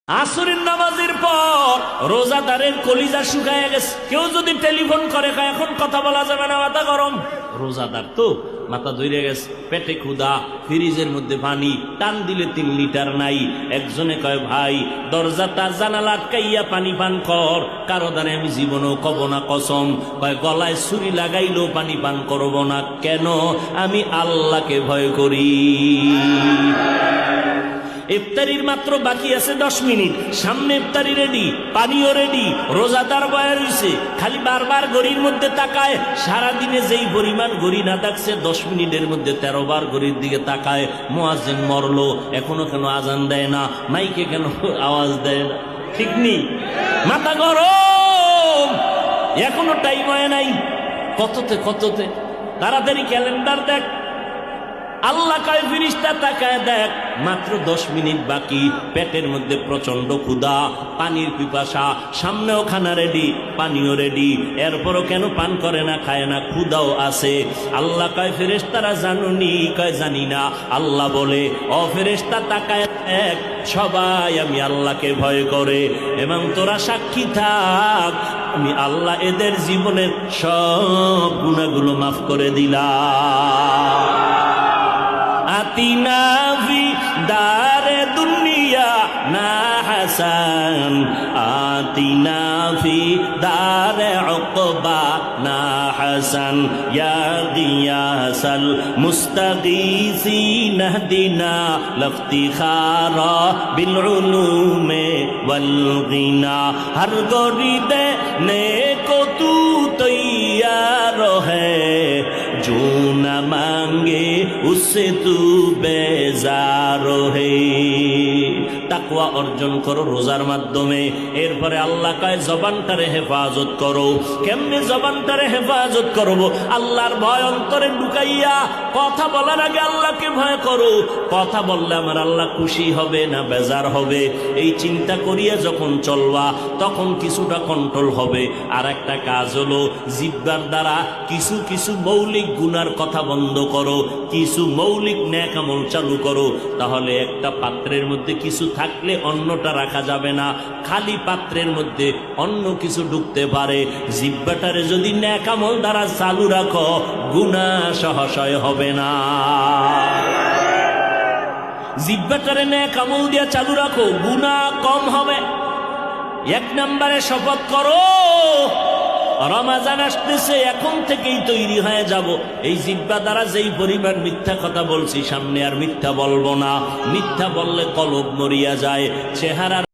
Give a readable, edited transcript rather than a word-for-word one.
আসরের নামাজের পর রোজাদারের কলিজা শুকায় গেছে। কেউ যদি টেলিফোন করে এখন কথা বলা যাবে না, মাথা গরম। রোজাদার তো মাথা ধরে গেছে, পেটে ক্ষুধা, ফ্রিজের মধ্যে পানি, টান দিলে 3 লিটার নাই। একজনে কয় ভাই দরজাটা জানালা আটকাইয়া পানি পান কর। কারো দ্বারা আমি জীবনেও কব না কসম। কয় গলায় ছুরি লাগাইলেও পানি পান করব না। কেন? আমি আল্লাহকে ভয় করি। ইফতারির মাত্র বাকি আছে 10 মিনিট, সামনে ইফতারি রেডি, পানিও রেডি, রোজাদার বয়া রইছে, খালি বারবার ঘড়ির মধ্যে তাকায়। সারাদিনে যেই পরিমাণ ঘড়ি না থাকছে 10 মিনিটের মধ্যে 13 বার ঘড়ির দিকে তাকায়। মুয়াজ্জিন মরলো, এখনো কেন আজান দেয় না? মাইকে কেন আওয়াজ দেয় না? ঠিক নেই, মাথা গরম, এখনো টাইম হয় নাই। কততে তাড়াতাড়ি ক্যালেন্ডার দেখ। আল্লাহ কয় ফেরেশতা তাকায় দেখ, মাত্র 10 মিনিট বাকি। পেটের মধ্যে প্রচন্ড ক্ষুধা, পানির পিপাসা, সামনেও খানা রেডি, পানিও রেডি, এরপরও কেন পান করে না, খায় না, ক্ষুধাও আছে। আল্লাহ কয় ফেরেশতারা জানুনি? কয় জানি না। আল্লাহ বলে ও ফেরেশতা তাকায় দেখ, সবাই আমি আল্লাহকে ভয় করে, এবং তোরা সাক্ষী থাক আমি আল্লাহ এদের জীবনের সব গুনাহগুলো মাফ করে দিলাম। আতিনা ফি দারে দুনিয়া না হাসান, আতিনা ফি দারে উকবা না হাসান, ইয়া গিয়াসাল মুস্তাগীসিন ইহদিনা লফতিখারা বিল উলুমে ওয়াল গিনা। হর গরিদে নেকো তু তৈয়ার হ্যায়, जो न मांगे उससे तू बेजार है। তাকওয়া অর্জন করো রোজার মাধ্যমে। এরপরে আল্লাহ কয় জবানটারে হেফাজত করো। কেমনে জবানটারে হেফাজত করব? আল্লাহর ভয় অন্তরে ঢুকাইয়া কথা বলার আগে আল্লাহকে ভয় করো। কথা বললে আমার আল্লাহ খুশি হবে না বেজার হবে, এই চিন্তা করিয়া যখন চলবা তখন কিছুটা কন্ট্রোল হবে। আর একটা কাজ হলো জিহ্বার দ্বারা কিছু কিছু মৌলিক গুনার কথা বন্ধ করো, কিছু মৌলিক নেক আমল চালু করো। তাহলে একটা পাত্রের মধ্যে কিছু থাকলে অন্যটা রাখা যাবে না, খালি পাত্রের মধ্যে অন্য কিছু ঢুকতে পারে। জিহ্বাটারে যদি নেক আমল দ্বারা চালু রাখো, গুনাহ সহসয় হবে না। জিহ্বাটারে নেক আমল দিয়া চালু রাখো, গুনাহ কম হবে। 1 নম্বরে শপথ করো, রমাজান আসতেছে, এখন থেকেই তৈরি হয়ে যাব। এই জিহ্বা দ্বারা যেই পরিমাণ মিথ্যা কথা বলছি, সামনে আর মিথ্যা বলবো না। মিথ্যা বললে কলব মরিয়া যায়, চেহারা